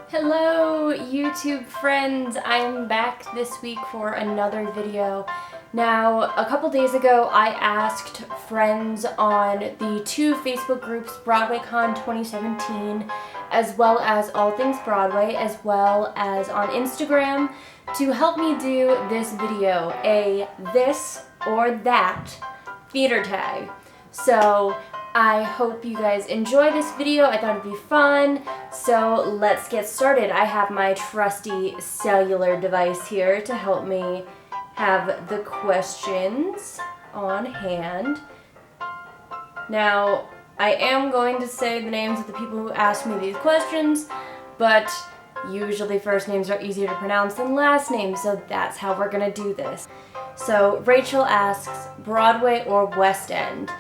Hello YouTube friends, I'm back this week for another video. Now, a couple days ago I asked friends on the two Facebook groups, BroadwayCon 2017, as well as All Things Broadway, as well as on Instagram, to help me do this video, a this or that theater tag. So I hope you guys enjoy this video. I thought it'd be fun, so let's get started. I have my trusty cellular device here to help me have the questions on hand. Now, I am going to say the names of the people who asked me these questions, but usually first names are easier to pronounce than last names, so that's how we're gonna do this. So Rachel asks, Broadway or West End?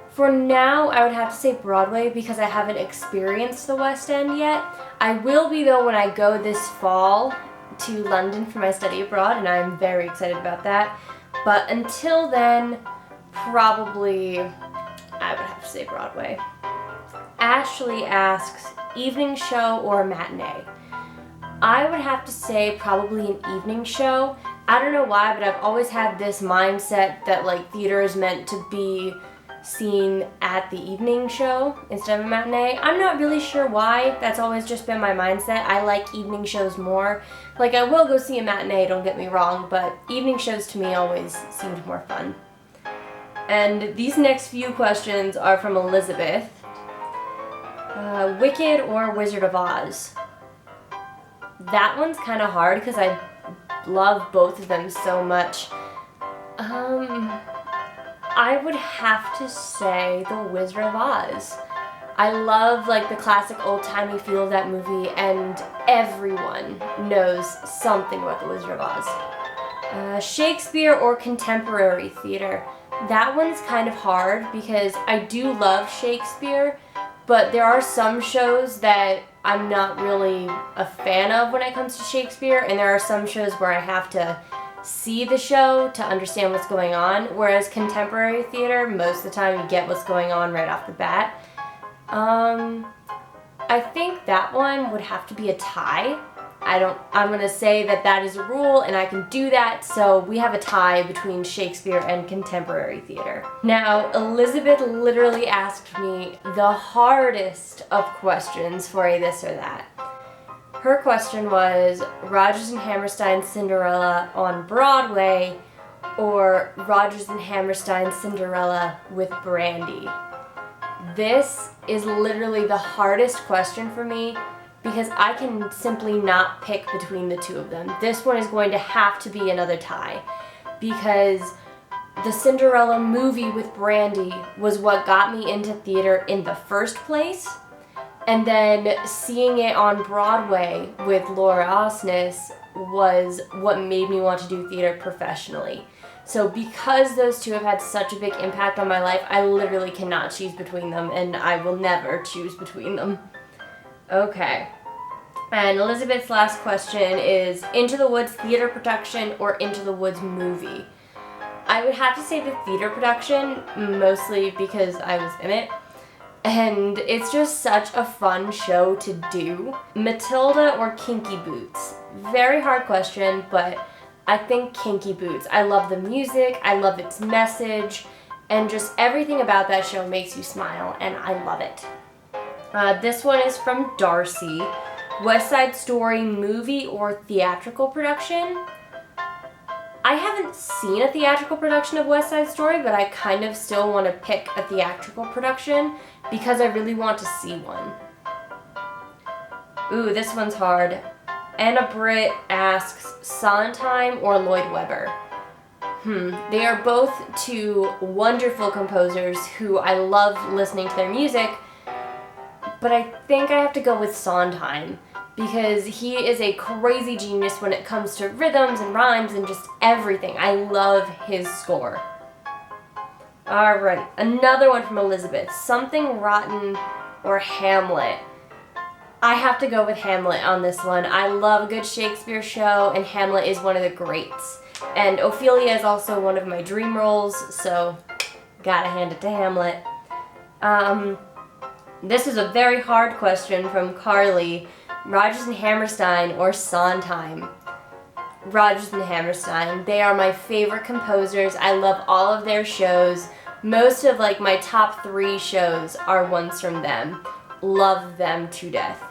For now, I would have to say Broadway because I haven't experienced the West End yet. I will be though when I go this fall to London for my study abroad, and I'm very excited about that. But until then, probably I would have to say Broadway. Ashley asks, evening show or matinee? I would have to say probably an evening show. I don't know why, but I've always had this mindset that like theater is meant to be seen at the evening show instead of a matinee. I'm not really sure why. That's always just been my mindset. I like evening shows more. Like, I will go see a matinee, don't get me wrong, but evening shows to me always seemed more fun. And these next few questions are from Elizabeth. Wicked or Wizard of Oz? That one's kind of hard because I love both of them so much. I would have to say The Wizard of Oz. I love like the classic old-timey feel of that movie, and everyone knows something about The Wizard of Oz. Shakespeare or contemporary theater? That one's kind of hard because I do love Shakespeare, but there are some shows that I'm not really a fan of when it comes to Shakespeare, and there are some shows where I have to see the show to understand what's going on, whereas contemporary theater, most of the time you get what's going on right off the bat. I think that one would have to be a tie. I'm gonna say that is a rule and I can do that, so we have a tie between Shakespeare and contemporary theater. Now, Elizabeth literally asked me the hardest of questions for a this or that. Her question was Rodgers and Hammerstein's Cinderella on Broadway or Rodgers and Hammerstein's Cinderella with Brandy. This is literally the hardest question for me because I can simply not pick between the two of them. This one is going to have to be another tie because the Cinderella movie with Brandy was what got me into theater in the first place. And then seeing it on Broadway with Laura Osnes was what made me want to do theater professionally. So because those two have had such a big impact on my life, I literally cannot choose between them, and I will never choose between them. Okay. And Elizabeth's last question is Into the Woods theater production or Into the Woods movie? I would have to say the theater production, mostly because I was in it. And it's just such a fun show to do. Matilda or Kinky Boots? Very hard question, but I think Kinky Boots. I love the music, I love its message, and just everything about that show makes you smile, and I love it. This one is from Darcy. West Side Story movie or theatrical production? I haven't seen a theatrical production of West Side Story, but I kind of still want to pick a theatrical production because I really want to see one. Ooh, this one's hard. Anna Britt asks, Sondheim or Lloyd Webber? They are both two wonderful composers who I love listening to their music, but I think I have to go with Sondheim because he is a crazy genius when it comes to rhythms and rhymes and just everything. I love his score. Alright, another one from Elizabeth. Something Rotten or Hamlet? I have to go with Hamlet on this one. I love a good Shakespeare show, and Hamlet is one of the greats. And Ophelia is also one of my dream roles, so gotta hand it to Hamlet. This is a very hard question from Carly. Rodgers and Hammerstein or Sondheim. Rodgers and Hammerstein. They are my favorite composers. I love all of their shows. Most of like my top 3 shows are ones from them. Love them to death.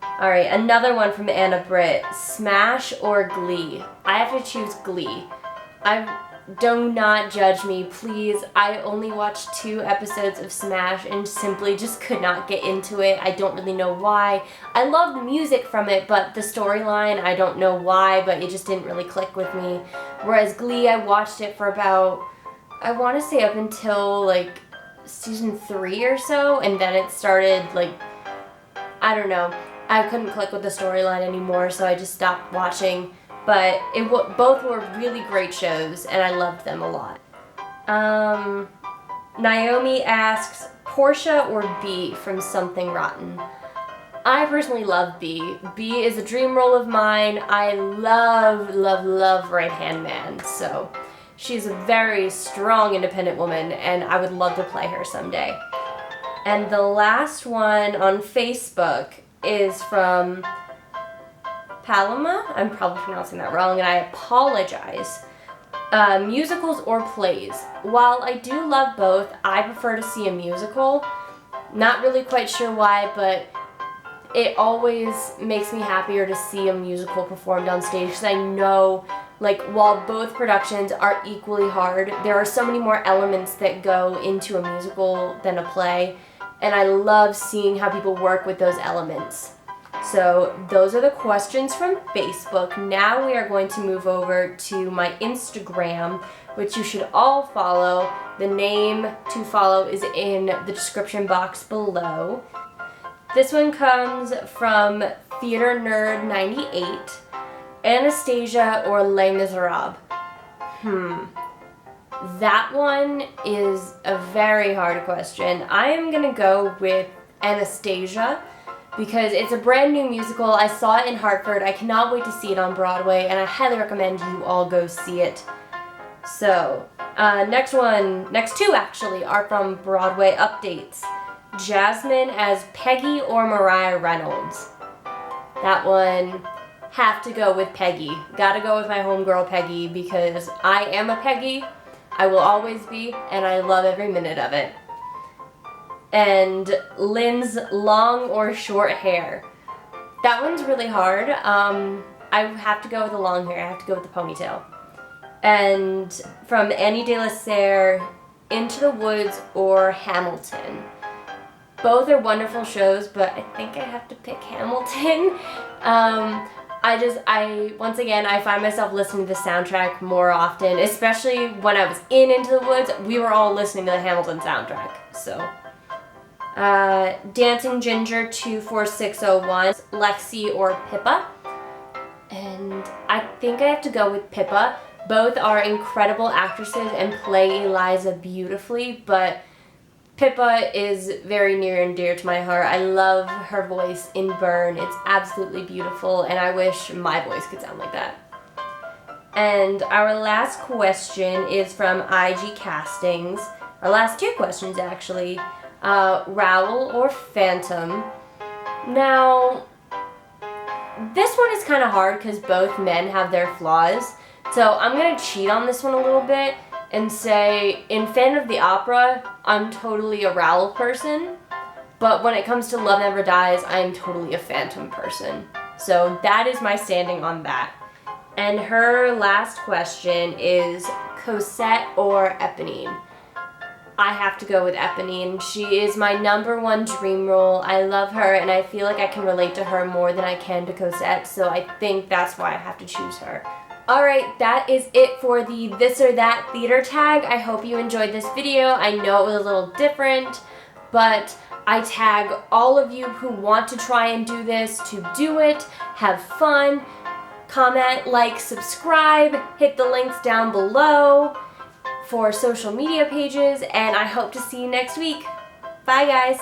Alright, another one from Anna Britt. Smash or Glee? I have to choose Glee. Do not judge me, please. I only watched 2 episodes of Smash and simply just could not get into it. I don't really know why. I love the music from it, but the storyline, I don't know why, but it just didn't really click with me. Whereas Glee, I watched it for about, I want to say up until like season 3 or so, and then it started like, I don't know. I couldn't click with the storyline anymore, so I just stopped watching. But both were really great shows, and I loved them a lot. Naomi asks, Portia or B from Something Rotten? I personally love B. B is a dream role of mine. I love, love, love Right Hand Man. So she's a very strong, independent woman, and I would love to play her someday. And the last one on Facebook is from Paloma. I'm probably pronouncing that wrong, and I apologize. Musicals or plays? While I do love both, I prefer to see a musical. Not really quite sure why, but it always makes me happier to see a musical performed on stage, because I know, like, while both productions are equally hard, there are so many more elements that go into a musical than a play, and I love seeing how people work with those elements. So those are the questions from Facebook. Now we are going to move over to my Instagram, which you should all follow. The name to follow is in the description box below. This one comes from Theater Nerd 98. Anastasia or Les Miserables? That one is a very hard question. I am gonna go with Anastasia, because it's a brand new musical. I saw it in Hartford. I cannot wait to see it on Broadway, and I highly recommend you all go see it. So, next two actually, are from Broadway updates. Jasmine as Peggy or Mariah Reynolds? That one, have to go with Peggy. Gotta go with my homegirl Peggy, because I am a Peggy. I will always be, and I love every minute of it. And Lynn's long or short hair? That one's really hard. I have to go with the long hair. I have to go with the ponytail. And from Annie de la Serre, Into the Woods or Hamilton? Both are wonderful shows, but I think I have to pick Hamilton. Once again, I find myself listening to the soundtrack more often, especially when I was in Into the Woods. We were all listening to the Hamilton soundtrack, so. Dancing Ginger 24601, Lexi or Pippa? And I think I have to go with Pippa. Both are incredible actresses and play Eliza beautifully, but Pippa is very near and dear to my heart. I love her voice in Burn. It's absolutely beautiful, and I wish my voice could sound like that. And our last question is from IG Castings. Our last 2 questions, actually. Raoul or Phantom? Now, this one is kind of hard because both men have their flaws. So I'm going to cheat on this one a little bit and say, in Phantom of the Opera, I'm totally a Raoul person. But when it comes to Love Never Dies, I am totally a Phantom person. So that is my standing on that. And her last question is Cosette or Eponine? I have to go with Eponine. She is my #1 dream role. I love her, and I feel like I can relate to her more than I can to Cosette, so I think that's why I have to choose her. Alright, that is it for the This or That theater tag. I hope you enjoyed this video. I know it was a little different, but I tag all of you who want to try and do this to do it. Have fun. Comment, like, subscribe, hit the links down below for social media pages, and I hope to see you next week. Bye, guys.